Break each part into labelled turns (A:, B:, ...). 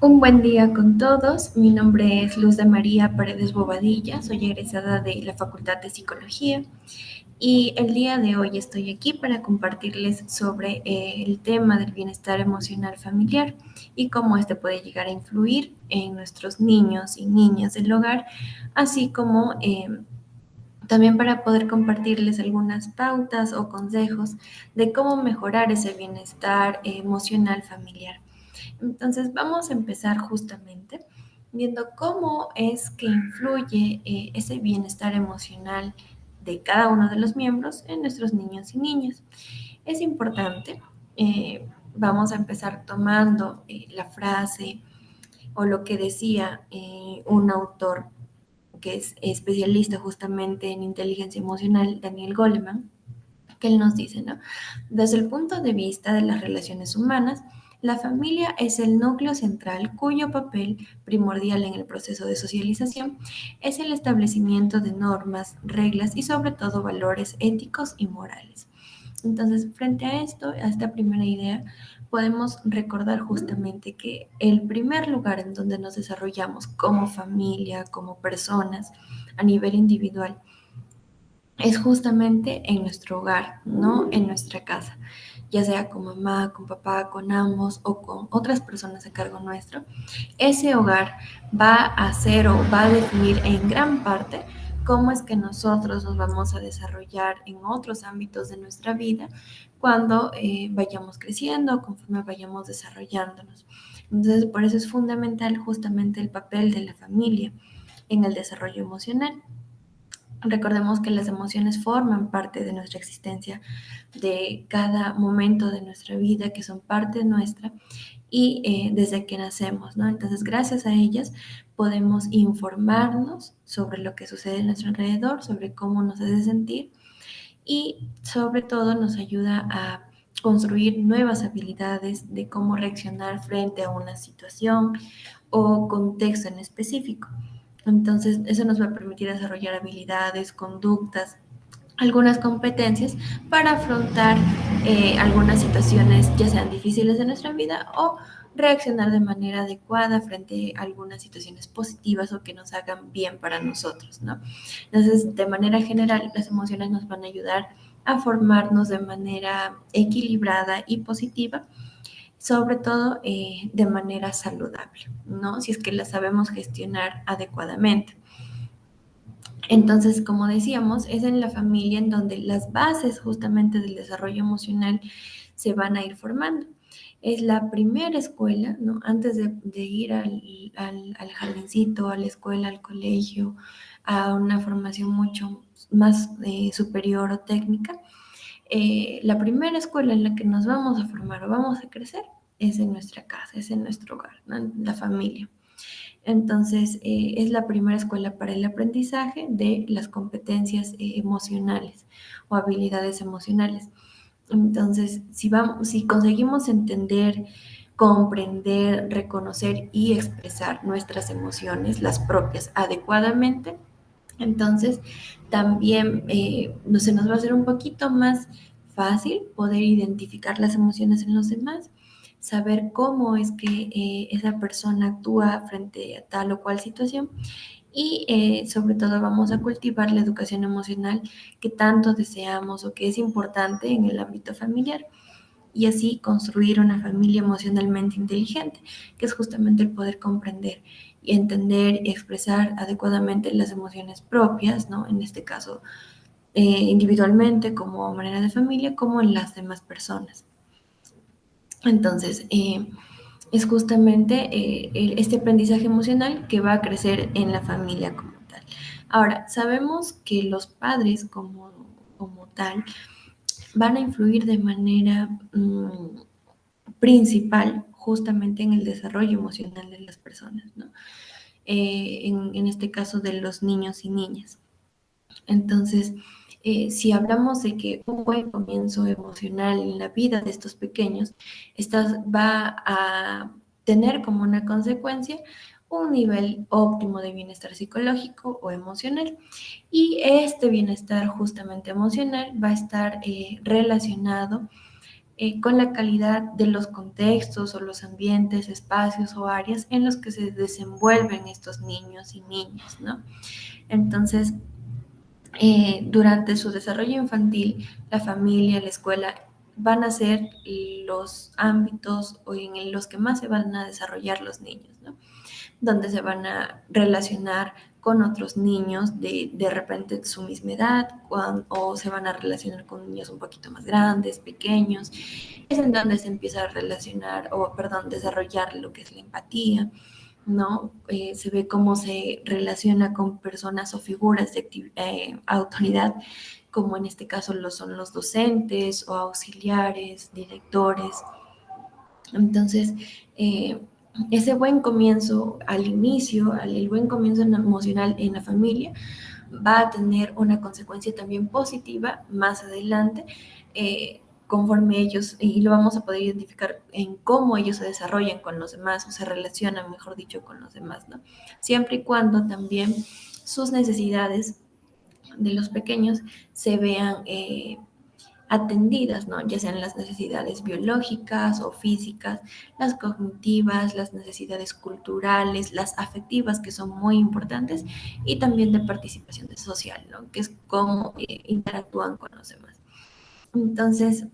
A: Un buen día con todos. Mi nombre es Luz de María Paredes Bobadilla. Soy egresada de la Facultad de Psicología y el día de hoy estoy aquí para compartirles sobre el tema del bienestar emocional familiar y cómo este puede llegar a influir en nuestros niños y niñas del hogar, así como también para poder compartirles algunas pautas o consejos de cómo mejorar ese bienestar emocional familiar. Entonces vamos a empezar justamente viendo cómo es que influye ese bienestar emocional de cada uno de los miembros en nuestros niños y niñas. Es importante, vamos a empezar tomando la frase o lo que decía un autor que es especialista justamente en inteligencia emocional, Daniel Goleman, que él nos dice, ¿no? Desde el punto de vista de las relaciones humanas, la familia es el núcleo central cuyo papel primordial en el proceso de socialización es el establecimiento de normas, reglas y sobre todo valores éticos y morales. Entonces, frente a esto, a esta primera idea, podemos recordar justamente que el primer lugar en donde nos desarrollamos como familia, como personas, a nivel individual, es justamente en nuestro hogar, ¿no? En nuestra casa, ya sea con mamá, con papá, con ambos o con otras personas a cargo nuestro. Ese hogar va a hacer o va a definir en gran parte cómo es que nosotros nos vamos a desarrollar en otros ámbitos de nuestra vida cuando vayamos creciendo, conforme vayamos desarrollándonos. Entonces, por eso es fundamental justamente el papel de la familia en el desarrollo emocional. Recordemos que las emociones forman parte de nuestra existencia, de cada momento de nuestra vida, que son parte nuestra y desde que nacemos, ¿no? Entonces, gracias a ellas podemos informarnos sobre lo que sucede en nuestro alrededor, sobre cómo nos hace sentir y sobre todo nos ayuda a construir nuevas habilidades de cómo reaccionar frente a una situación o contexto en específico. Entonces, eso nos va a permitir desarrollar habilidades, conductas, algunas competencias para afrontar algunas situaciones, ya sean difíciles de nuestra vida o reaccionar de manera adecuada frente a algunas situaciones positivas o que nos hagan bien para nosotros, ¿no? Entonces, de manera general, las emociones nos van a ayudar a formarnos de manera equilibrada y positiva, sobre todo de manera saludable, ¿no? Si es que las sabemos gestionar adecuadamente. Entonces, como decíamos, es en la familia en donde las bases justamente del desarrollo emocional se van a ir formando. Es la primera escuela, ¿no? Antes de ir al jardincito, a la escuela, al colegio, a una formación mucho más superior o técnica, la primera escuela en la que nos vamos a formar o vamos a crecer es en nuestra casa, es en nuestro hogar, ¿no? En la familia. Entonces, es la primera escuela para el aprendizaje de las competencias emocionales o habilidades emocionales. Entonces, si conseguimos entender, comprender, reconocer y expresar nuestras emociones, las propias, adecuadamente, entonces también no se nos va a hacer un poquito más fácil poder identificar las emociones en los demás, saber cómo es que esa persona actúa frente a tal o cual situación y sobre todo vamos a cultivar la educación emocional que tanto deseamos o que es importante en el ámbito familiar y así construir una familia emocionalmente inteligente, que es justamente el poder comprender y entender y expresar adecuadamente las emociones propias, ¿no? En este caso, individualmente como manera de familia, como en las demás personas. Entonces, es justamente este aprendizaje emocional que va a crecer en la familia como tal. Ahora, sabemos que los padres como tal van a influir de manera principal justamente en el desarrollo emocional de las personas, ¿no? En este caso de los niños y niñas. Entonces, si hablamos de que un buen comienzo emocional en la vida de estos pequeños va a tener como una consecuencia un nivel óptimo de bienestar psicológico o emocional. Y este bienestar justamente emocional va a estar relacionado con la calidad de los contextos o los ambientes, espacios o áreas en los que se desenvuelven estos niños y niñas, ¿no? Entonces, durante su desarrollo infantil, la familia, la escuela van a ser los ámbitos en los que más se van a desarrollar los niños, ¿no? Donde se van a relacionar con otros niños de repente su misma edad o se van a relacionar con niños un poquito más grandes, pequeños. Es en donde se empieza a relacionar o, perdón, desarrollar lo que es la empatía, ¿no? Se ve cómo se relaciona con personas o figuras de autoridad, como en este caso lo son los docentes o auxiliares, directores. Entonces, eh, ese buen comienzo al inicio, el buen comienzo emocional en la familia, va a tener una consecuencia también positiva más adelante, conforme ellos, y lo vamos a poder identificar en cómo ellos se desarrollan con los demás o se relacionan, mejor dicho, con los demás, ¿no? Siempre y cuando también sus necesidades de los pequeños se vean atendidas, ¿no? Ya sean las necesidades biológicas o físicas, las cognitivas, las necesidades culturales, las afectivas, que son muy importantes, y también de participación social, ¿no? Que es cómo interactúan con los demás. Entonces,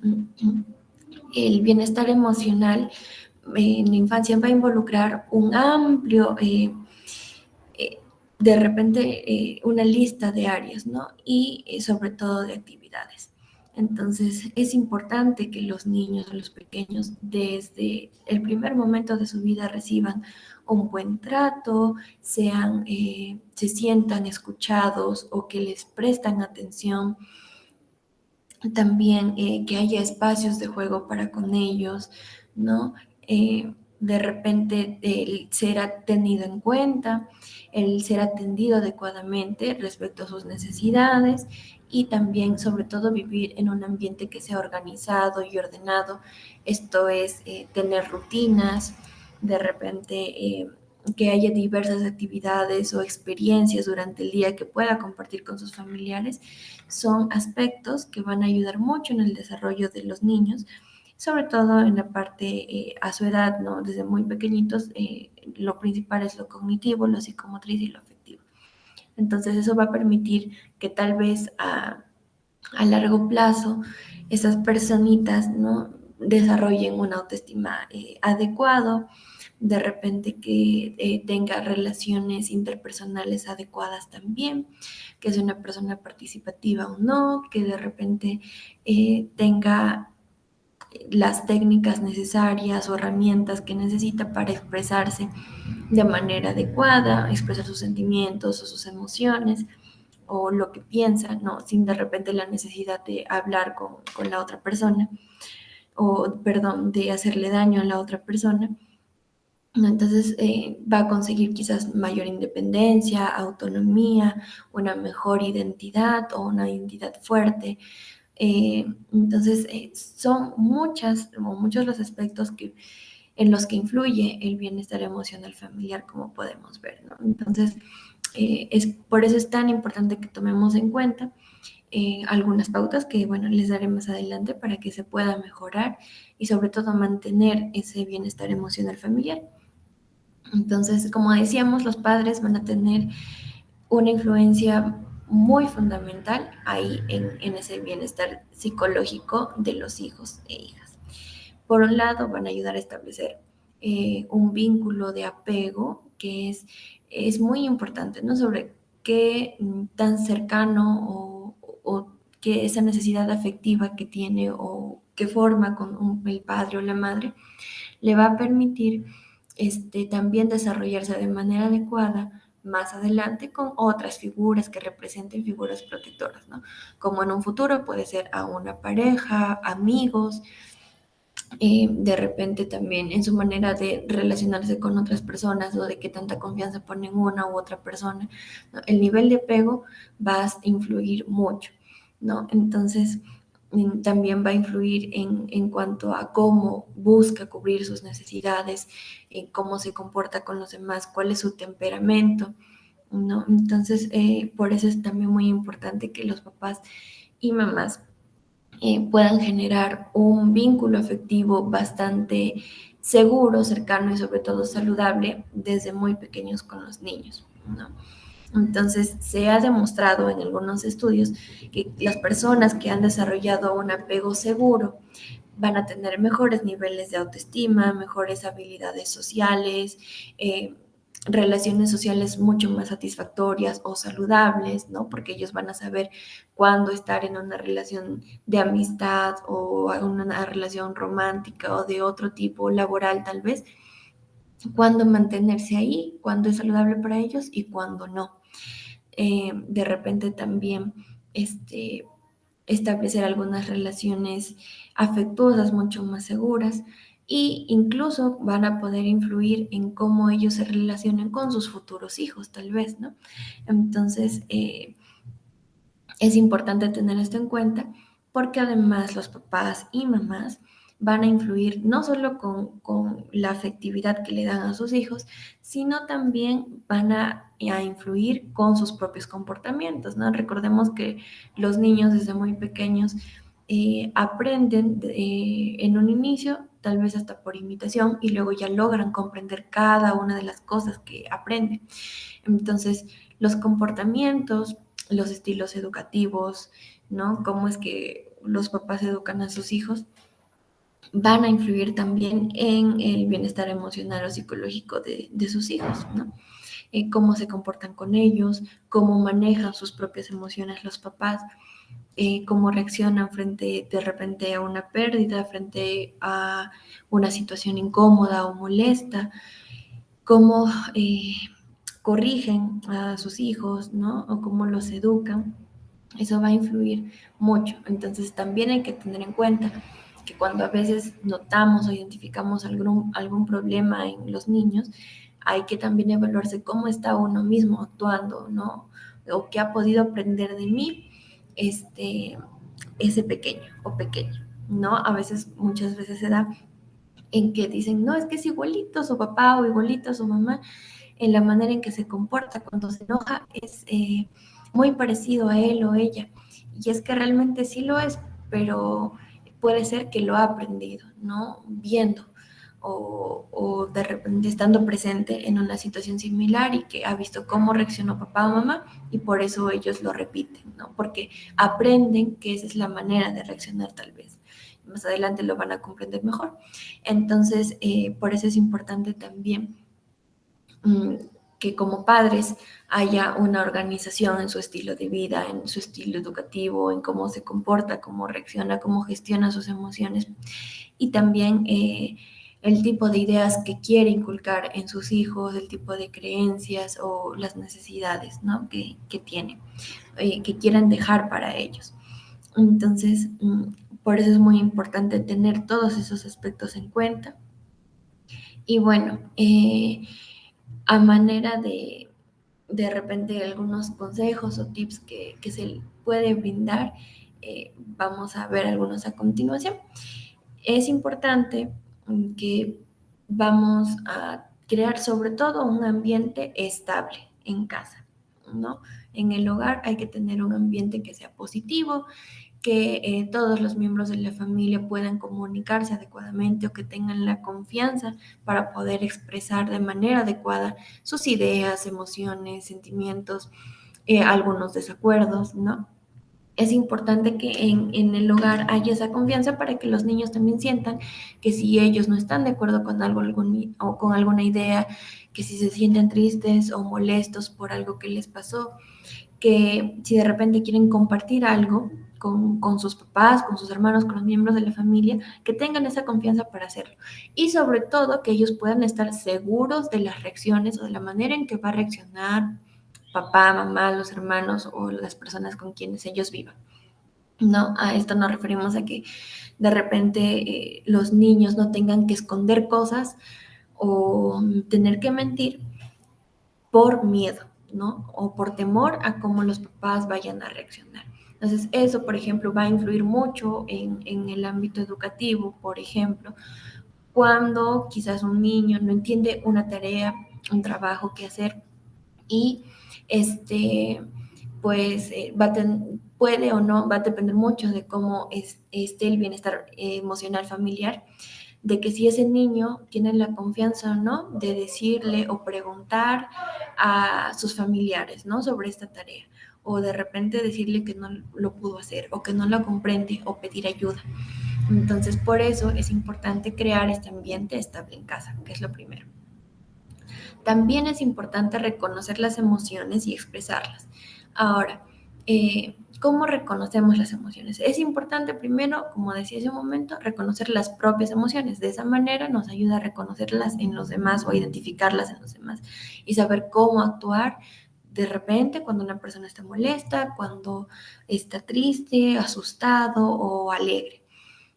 A: el bienestar emocional en la infancia va a involucrar un amplio eh, de repente una lista de áreas, ¿no? Y sobre todo de actividades. Entonces, es importante que los niños, los pequeños, desde el primer momento de su vida reciban un buen trato, se sientan escuchados o que les prestan atención. También que haya espacios de juego para con ellos, ¿no? De repente el ser tenido en cuenta, el ser atendido adecuadamente respecto a sus necesidades y también sobre todo vivir en un ambiente que sea organizado y ordenado. Esto es tener rutinas, de repente que haya diversas actividades o experiencias durante el día que pueda compartir con sus familiares. Son aspectos que van a ayudar mucho en el desarrollo de los niños, sobre todo en la parte a su edad, ¿no? Desde muy pequeñitos, lo principal es lo cognitivo, lo psicomotriz y lo afectivo. Entonces eso va a permitir que tal vez a largo plazo esas personitas, ¿no? Desarrollen una autoestima adecuado, de repente que tenga relaciones interpersonales adecuadas también, que sea una persona participativa o no, que de repente tenga las técnicas necesarias o herramientas que necesita para expresarse de manera adecuada, expresar sus sentimientos o sus emociones o lo que piensa, ¿no? Sin de repente la necesidad de hablar con la otra persona o, perdón, de hacerle daño a la otra persona. Entonces va a conseguir quizás mayor independencia, autonomía, una mejor identidad o una identidad fuerte. Entonces son muchas o muchos los aspectos en los que influye el bienestar emocional familiar, como podemos ver, ¿no? Entonces, por eso es tan importante que tomemos en cuenta algunas pautas que, bueno, les daré más adelante para que se pueda mejorar y sobre todo mantener ese bienestar emocional familiar. Entonces, como decíamos, los padres van a tener una influencia muy fundamental ahí en ese bienestar psicológico de los hijos e hijas. Por un lado, van a ayudar a establecer un vínculo de apego que es muy importante, ¿no? Sobre qué tan cercano o que esa necesidad afectiva que tiene o que forma con el padre o la madre le va a permitir también desarrollarse de manera adecuada más adelante con otras figuras que representen figuras protectoras, ¿no? Como en un futuro puede ser a una pareja, amigos, de repente también en su manera de relacionarse con otras personas o de qué tanta confianza ponen una u otra persona, ¿no? El nivel de apego va a influir mucho, ¿no? Entonces, también va a influir en cuanto a cómo busca cubrir sus necesidades, cómo se comporta con los demás, cuál es su temperamento, ¿no? Entonces, por eso es también muy importante que los papás y mamás puedan generar un vínculo afectivo bastante seguro, cercano y sobre todo saludable desde muy pequeños con los niños, ¿no? Entonces, se ha demostrado en algunos estudios que las personas que han desarrollado un apego seguro van a tener mejores niveles de autoestima, mejores habilidades sociales, eh, relaciones sociales mucho más satisfactorias o saludables, ¿no? Porque ellos van a saber cuándo estar en una relación de amistad o una relación romántica o de otro tipo, laboral tal vez, cuándo mantenerse ahí, cuándo es saludable para ellos y cuándo no. De repente también establecer algunas relaciones afectuosas mucho más seguras e incluso van a poder influir en cómo ellos se relacionen con sus futuros hijos, tal vez, ¿no? Entonces, es importante tener esto en cuenta porque además los papás y mamás van a influir no solo con la afectividad que le dan a sus hijos, sino también van a influir con sus propios comportamientos, ¿no? Recordemos que los niños desde muy pequeños aprenden en un inicio, tal vez hasta por imitación, y luego ya logran comprender cada una de las cosas que aprenden. Entonces, los comportamientos, los estilos educativos, ¿no? Cómo es que los papás educan a sus hijos, van a influir también en el bienestar emocional o psicológico de sus hijos, ¿no? Cómo se comportan con ellos, cómo manejan sus propias emociones los papás, cómo reaccionan frente de repente a una pérdida, frente a una situación incómoda o molesta, cómo corrigen a sus hijos, ¿no? O cómo los educan. Eso va a influir mucho. Entonces también hay que tener en cuenta que cuando a veces notamos o identificamos algún problema en los niños, hay que también evaluarse cómo está uno mismo actuando, ¿no? O qué ha podido aprender de mí ese pequeño o pequeña, ¿no? A veces, muchas veces se da en que dicen, no, es que es igualito a su papá o igualito a su mamá, en la manera en que se comporta cuando se enoja es muy parecido a él o ella. Y es que realmente sí lo es, pero puede ser que lo ha aprendido, ¿no? Viendo o de repente estando presente en una situación similar y que ha visto cómo reaccionó papá o mamá y por eso ellos lo repiten, ¿no? Porque aprenden que esa es la manera de reaccionar tal vez. Más adelante lo van a comprender mejor. Entonces, por eso es importante también que como padres haya una organización en su estilo de vida, en su estilo educativo, en cómo se comporta, cómo reacciona, cómo gestiona sus emociones y también el tipo de ideas que quiere inculcar en sus hijos, el tipo de creencias o las necesidades, ¿no? que tienen, que quieran dejar para ellos. Entonces, por eso es muy importante tener todos esos aspectos en cuenta. Y bueno, a manera de repente algunos consejos o tips que se puede brindar, vamos a ver algunos a continuación. Es importante que vamos a crear sobre todo un ambiente estable en casa, ¿no? En el hogar hay que tener un ambiente que sea positivo, que todos los miembros de la familia puedan comunicarse adecuadamente o que tengan la confianza para poder expresar de manera adecuada sus ideas, emociones, sentimientos, algunos desacuerdos, ¿no? Es importante que en el hogar haya esa confianza para que los niños también sientan que si ellos no están de acuerdo con algo o con alguna idea, que si se sienten tristes o molestos por algo que les pasó, que si de repente quieren compartir algo con sus papás, con sus hermanos, con los miembros de la familia, que tengan esa confianza para hacerlo. Y sobre todo que ellos puedan estar seguros de las reacciones o de la manera en que va a reaccionar papá, mamá, los hermanos o las personas con quienes ellos vivan. No, a esto nos referimos a que de repente los niños no tengan que esconder cosas o tener que mentir por miedo, ¿no? O por temor a cómo los papás vayan a reaccionar. Entonces, eso, por ejemplo, va a influir mucho en el ámbito educativo, por ejemplo, cuando quizás un niño no entiende una tarea, un trabajo que hacer y este, pues puede o no, va a depender mucho de cómo esté el bienestar emocional familiar, de que si ese niño tiene la confianza o no de decirle o preguntar a sus familiares, ¿no? Sobre esta tarea, o de repente decirle que no lo pudo hacer, o que no lo comprende, o pedir ayuda. Entonces, por eso es importante crear este ambiente estable en casa, que es lo primero. También es importante reconocer las emociones y expresarlas. Ahora, ¿cómo reconocemos las emociones? Es importante primero, como decía hace un momento, reconocer las propias emociones. De esa manera nos ayuda a reconocerlas en los demás o a identificarlas en los demás y saber cómo actuar de repente cuando una persona está molesta, cuando está triste, asustado o alegre,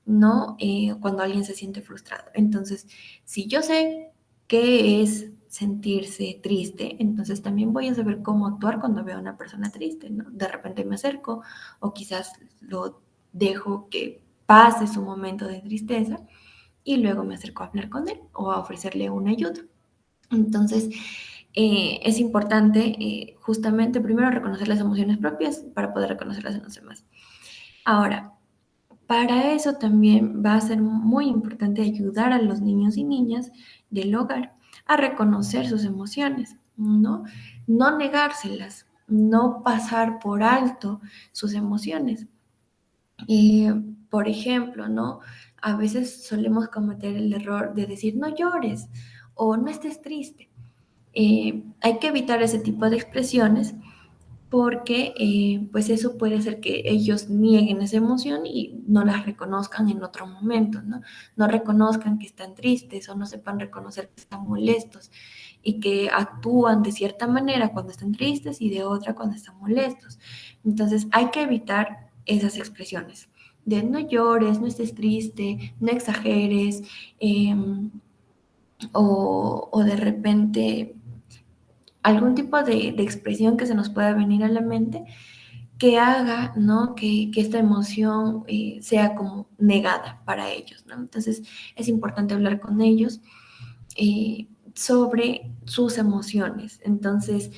A: ¿no? Cuando alguien se siente frustrado. Entonces, si yo sé qué es sentirse triste, entonces también voy a saber cómo actuar cuando veo a una persona triste, ¿no? De repente me acerco o quizás lo dejo que pase su momento de tristeza y luego me acerco a hablar con él o a ofrecerle una ayuda. Entonces, es importante justamente primero reconocer las emociones propias para poder reconocerlas en los demás. Ahora, para eso también va a ser muy importante ayudar a los niños y niñas del hogar a reconocer sus emociones, ¿no? No negárselas, no pasar por alto sus emociones. Eh, por ejemplo, ¿no? A veces solemos cometer el error de decir no llores o no estés triste. Hay que evitar ese tipo de expresiones porque pues eso puede hacer que ellos nieguen esa emoción y no las reconozcan en otro momento, ¿no? No reconozcan que están tristes o no sepan reconocer que están molestos y que actúan de cierta manera cuando están tristes y de otra cuando están molestos. Entonces hay que evitar esas expresiones de no llores, no estés triste, no exageres, eh, o de repente algún tipo de expresión que se nos pueda venir a la mente que haga, ¿no? Que esta emoción sea como negada para ellos, ¿no? Entonces es importante hablar con ellos sobre sus emociones. Entonces,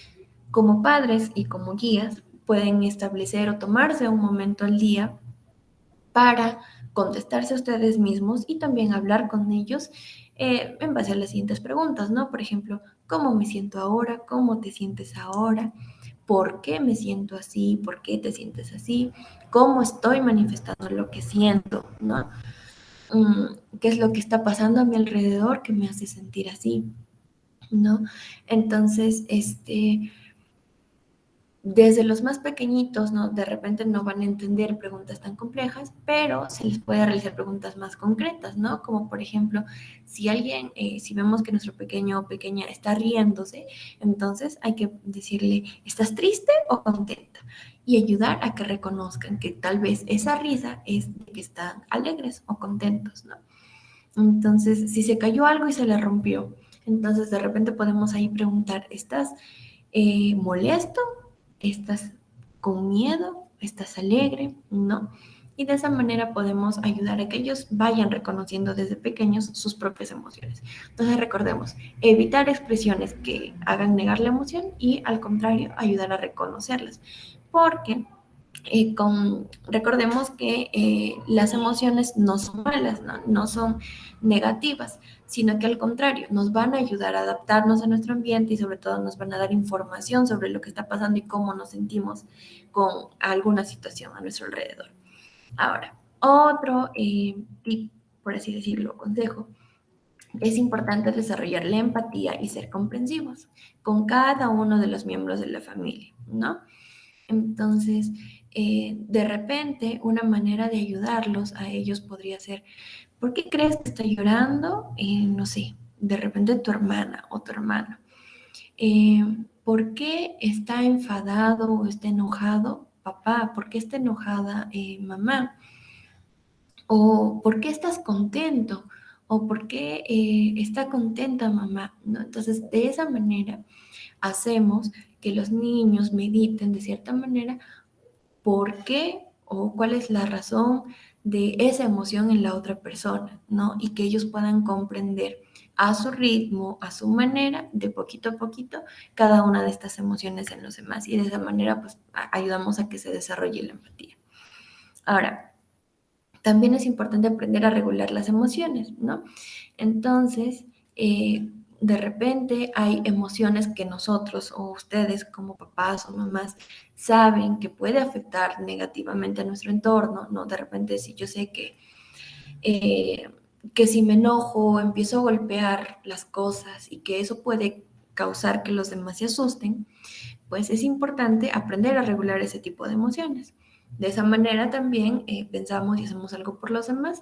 A: como padres y como guías, pueden establecer o tomarse un momento al día para contestarse a ustedes mismos y también hablar con ellos en base a las siguientes preguntas, ¿no? Por ejemplo, ¿cómo me siento ahora? ¿Cómo te sientes ahora? ¿Por qué me siento así? ¿Por qué te sientes así? ¿Cómo estoy manifestando lo que siento? ¿No? ¿Qué es lo que está pasando a mi alrededor que me hace sentir así? ¿No? Entonces, desde los más pequeñitos, ¿no? De repente no van a entender preguntas tan complejas, pero se les puede realizar preguntas más concretas, ¿no? Como por ejemplo, si alguien, si vemos que nuestro pequeño o pequeña está riéndose, entonces hay que decirle, ¿estás triste o contenta? Y ayudar a que reconozcan que tal vez esa risa es de que están alegres o contentos, ¿no? Entonces, si se cayó algo y se le rompió, entonces de repente podemos ahí preguntar, ¿estás molesto? ¿Estás con miedo? ¿Estás alegre? ¿No? Y de esa manera podemos ayudar a que ellos vayan reconociendo desde pequeños sus propias emociones. Entonces recordemos, evitar expresiones que hagan negar la emoción y al contrario, ayudar a reconocerlas. Porque recordemos que las emociones no son malas, ¿no? No son negativas, sino que al contrario, nos van a ayudar a adaptarnos a nuestro ambiente y sobre todo nos van a dar información sobre lo que está pasando y cómo nos sentimos con alguna situación a nuestro alrededor. Ahora, otro tip, por así decirlo, consejo, es importante desarrollar la empatía y ser comprensivos con cada uno de los miembros de la familia, ¿no? Entonces, de repente, una manera de ayudarlos a ellos podría ser, ¿por qué crees que está llorando? No sé, de repente tu hermana o tu hermano. Eh, ¿Por qué está enfadado o está enojado papá? ¿Por qué está enojada mamá? ¿O por qué estás contento? ¿O por qué está contenta mamá? ¿No? Entonces, de esa manera hacemos que los niños mediten de cierta manera por qué o cuál es la razón de esa emoción en la otra persona, ¿no? Y que ellos puedan comprender a su ritmo, a su manera, de poquito a poquito, cada una de estas emociones en los demás. Y de esa manera, pues, ayudamos a que se desarrolle la empatía. Ahora, también es importante aprender a regular las emociones, ¿no? Entonces, de repente hay emociones que nosotros o ustedes como papás o mamás saben que puede afectar negativamente a nuestro entorno, ¿no? De repente, si yo sé eh, que si me enojo empiezo a golpear las cosas y que eso puede causar que los demás se asusten, pues es importante aprender a regular ese tipo de emociones. De esa manera también pensamos y hacemos algo por los demás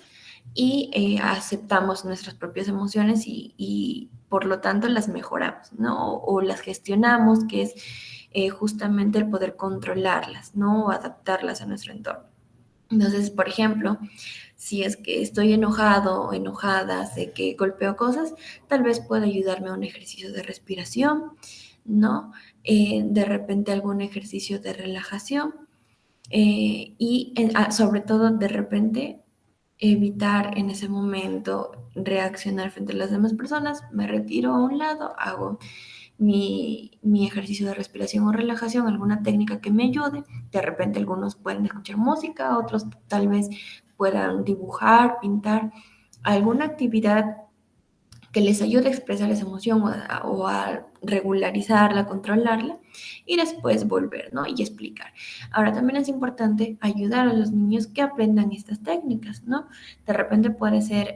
A: y aceptamos nuestras propias emociones y por lo tanto las mejoramos, ¿no? O las gestionamos, que es justamente el poder controlarlas, ¿no? O adaptarlas a nuestro entorno. Entonces, por ejemplo, si es que estoy enojado o enojada, sé que golpeo cosas, tal vez pueda ayudarme a un ejercicio de respiración, ¿no? De repente algún ejercicio de relajación sobre todo de repente evitar en ese momento reaccionar frente a las demás personas, me retiro a un lado, hago mi ejercicio de respiración o relajación, alguna técnica que me ayude. De repente algunos pueden escuchar música, otros tal vez puedan dibujar, pintar, alguna actividad que les ayude a expresar esa emoción o a regularizarla, controlarla y después volver, ¿no? Y explicar. Ahora también es importante ayudar a los niños que aprendan estas técnicas, ¿no? De repente puede ser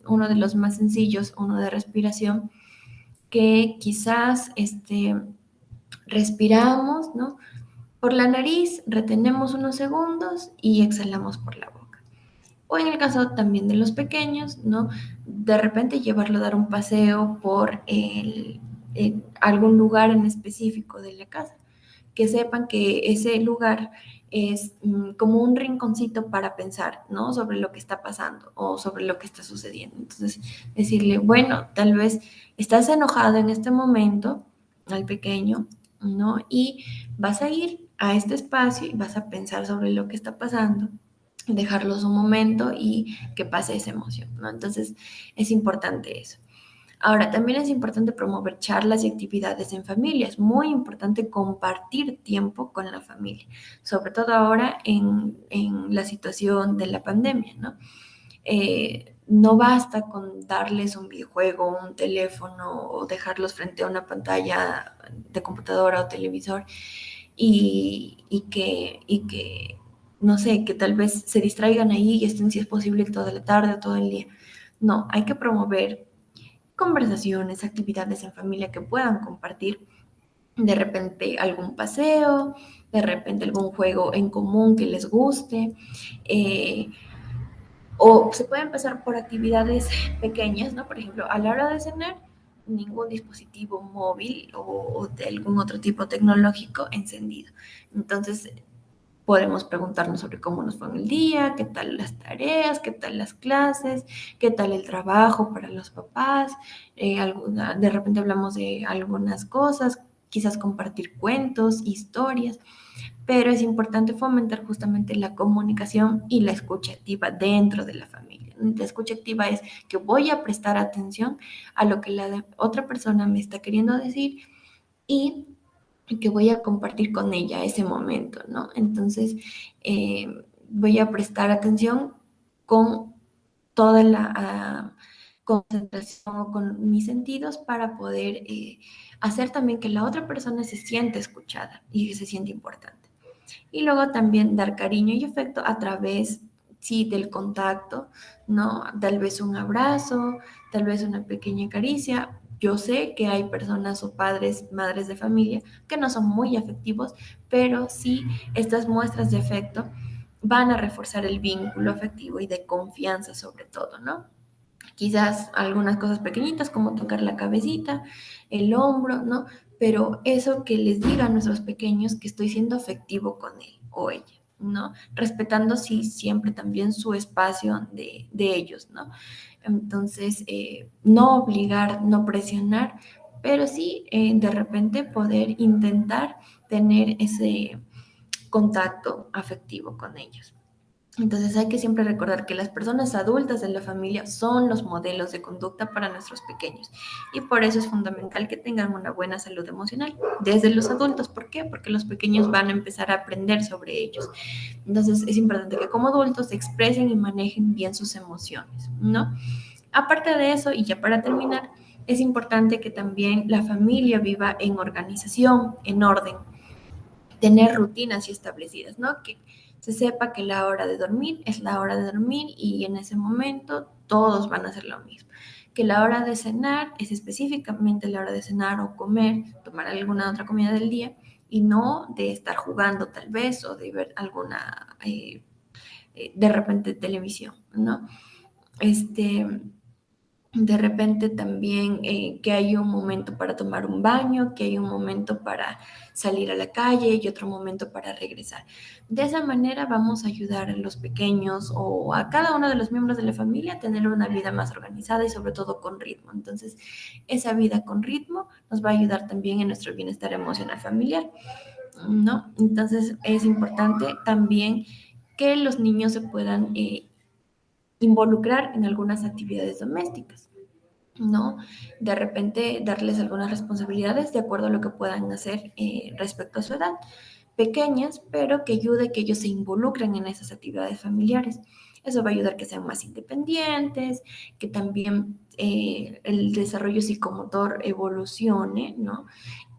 A: uno de los más sencillos, uno de respiración, que quizás respiramos, ¿no? Por la nariz, retenemos unos segundos y exhalamos por la boca. O en el caso también de los pequeños, ¿no? De repente llevarlo a dar un paseo por algún lugar en específico de la casa. Que sepan que ese lugar es como un rinconcito para pensar, ¿no? Sobre lo que está pasando o sobre lo que está sucediendo. Entonces, decirle, bueno, tal vez estás enojado en este momento al pequeño, ¿no? Y vas a ir a este espacio y vas a pensar sobre lo que está pasando, dejarlos un momento y que pase esa emoción, ¿no? Entonces, es importante eso. Ahora, también es importante promover charlas y actividades en familia. Es muy importante compartir tiempo con la familia, sobre todo ahora en la situación de la pandemia, ¿no? No basta con darles un videojuego, un teléfono o dejarlos frente a una pantalla de computadora o televisor y que, no sé, que tal vez se distraigan ahí y estén, si es posible, toda la tarde o todo el día. No, hay que promover conversaciones, actividades en familia que puedan compartir, de repente algún paseo, de repente algún juego en común que les guste, eh, o se puede empezar por actividades pequeñas, ¿no? Por ejemplo, a la hora de cenar, ningún dispositivo móvil o de algún otro tipo tecnológico encendido. Entonces, podemos preguntarnos sobre cómo nos fue en el día, qué tal las tareas, qué tal las clases, qué tal el trabajo para los papás. De repente hablamos de algunas cosas, quizás compartir cuentos, historias, pero es importante fomentar justamente la comunicación y la escucha activa dentro de la familia. La escucha activa es que voy a prestar atención a lo que la otra persona me está queriendo decir y que voy a compartir con ella ese momento, ¿no? Entonces, voy a prestar atención con toda la concentración o con mis sentidos para poder hacer también que la otra persona se siente escuchada y que se siente importante. Y luego también dar cariño y afecto a través, sí, del contacto, ¿no? Tal vez un abrazo, tal vez una pequeña caricia. Yo sé que hay personas o padres, madres de familia que no son muy afectivos, pero sí estas muestras de afecto van a reforzar el vínculo afectivo y de confianza sobre todo, ¿no? Quizás algunas cosas pequeñitas como tocar la cabecita, el hombro, ¿no? Pero eso que les diga a nuestros pequeños que estoy siendo afectivo con él o ella, ¿no? Respetando sí siempre también su espacio de ellos, ¿no? Entonces, no obligar, no presionar, pero sí de repente poder intentar tener ese contacto afectivo con ellos. Entonces hay que siempre recordar que las personas adultas de la familia son los modelos de conducta para nuestros pequeños y por eso es fundamental que tengan una buena salud emocional desde los adultos. ¿Por qué? Porque los pequeños van a empezar a aprender sobre ellos. Entonces es importante que como adultos expresen y manejen bien sus emociones, ¿no? Aparte de eso, y ya para terminar, es importante que también la familia viva en organización, en orden, tener rutinas y establecidas, ¿no? Que se sepa que la hora de dormir es la hora de dormir y en ese momento todos van a hacer lo mismo. Que la hora de cenar es específicamente la hora de cenar o comer, tomar alguna otra comida del día y no de estar jugando tal vez o de ver alguna, de repente, televisión, ¿no? Este, de repente también que hay un momento para tomar un baño, que hay un momento para salir a la calle y otro momento para regresar. De esa manera vamos a ayudar a los pequeños o a cada uno de los miembros de la familia a tener una vida más organizada y sobre todo con ritmo. Entonces, esa vida con ritmo nos va a ayudar también en nuestro bienestar emocional familiar, ¿no? Entonces, es importante también que los niños se puedan involucrar en algunas actividades domésticas, ¿no? De repente darles algunas responsabilidades de acuerdo a lo que puedan hacer respecto a su edad, pequeñas, pero que ayude que ellos se involucren en esas actividades familiares. Eso va a ayudar que sean más independientes, que también el desarrollo psicomotor evolucione, ¿no?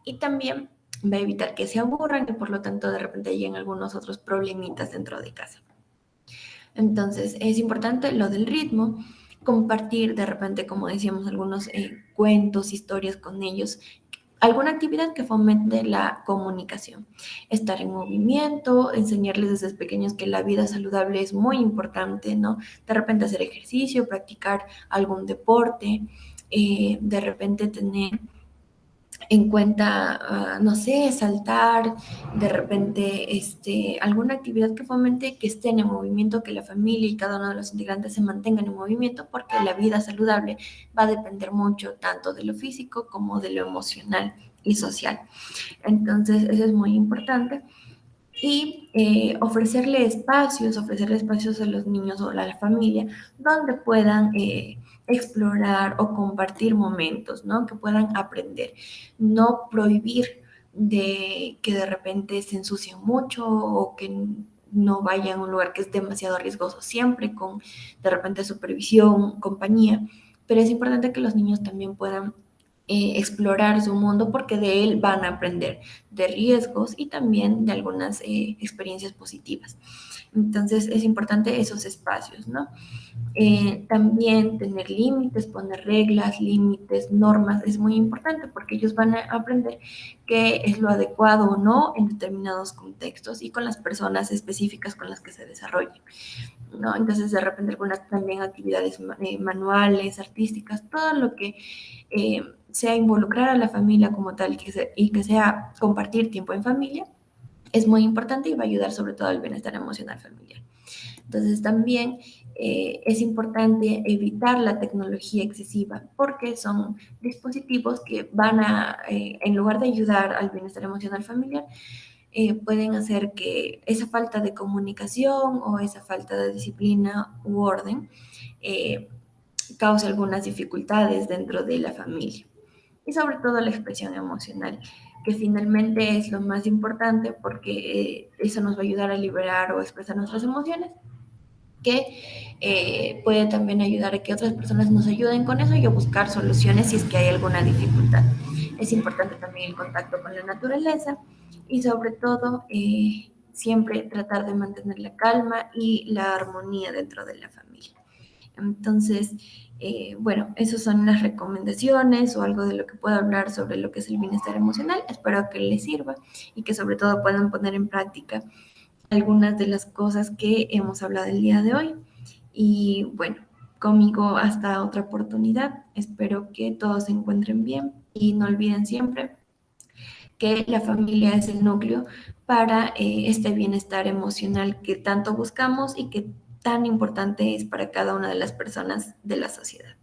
A: Y también va a evitar que se aburran y por lo tanto de repente lleguen algunos otros problemitas dentro de casa. Entonces, es importante lo del ritmo, compartir de repente, como decíamos, algunos cuentos, historias con ellos, alguna actividad que fomente la comunicación, estar en movimiento, enseñarles desde pequeños que la vida saludable es muy importante, ¿no? De repente hacer ejercicio, practicar algún deporte, de repente tener en cuenta, no sé, saltar, de repente, alguna actividad que fomente que estén en movimiento, que la familia y cada uno de los integrantes se mantengan en movimiento, porque la vida saludable va a depender mucho tanto de lo físico como de lo emocional y social. Entonces, eso es muy importante y ofrecerle espacios a los niños o a la familia donde puedan explorar o compartir momentos, ¿no? Que puedan aprender, no prohibir de que de repente se ensucien mucho o que no vayan a un lugar que es demasiado riesgoso, siempre con de repente supervisión, compañía, pero es importante que los niños también puedan explorar su mundo porque de él van a aprender de riesgos y también de algunas experiencias positivas. Entonces es importante esos espacios, ¿no? También tener límites, poner reglas, límites, normas, es muy importante porque ellos van a aprender qué es lo adecuado o no en determinados contextos y con las personas específicas con las que se desarrollen, ¿no? Entonces de repente algunas también actividades manuales, artísticas, todo lo que sea involucrar a la familia como tal y que sea compartir tiempo en familia, es muy importante y va a ayudar sobre todo al bienestar emocional familiar. Entonces también es importante evitar la tecnología excesiva porque son dispositivos que van a, en lugar de ayudar al bienestar emocional familiar, pueden hacer que esa falta de comunicación o esa falta de disciplina u orden eh, cause algunas dificultades dentro de la familia y sobre todo la expresión emocional, que finalmente es lo más importante porque eso nos va a ayudar a liberar o expresar nuestras emociones, que puede también ayudar a que otras personas nos ayuden con eso y a buscar soluciones si es que hay alguna dificultad. Es importante también el contacto con la naturaleza y sobre todo siempre tratar de mantener la calma y la armonía dentro de la familia. Entonces, bueno, esas son las recomendaciones o algo de lo que puedo hablar sobre lo que es el bienestar emocional. Espero que les sirva y que sobre todo puedan poner en práctica algunas de las cosas que hemos hablado el día de hoy. Y bueno, conmigo hasta otra oportunidad. Espero que todos se encuentren bien y no olviden siempre que la familia es el núcleo para este bienestar emocional que tanto buscamos y que tan importante es para cada una de las personas de la sociedad.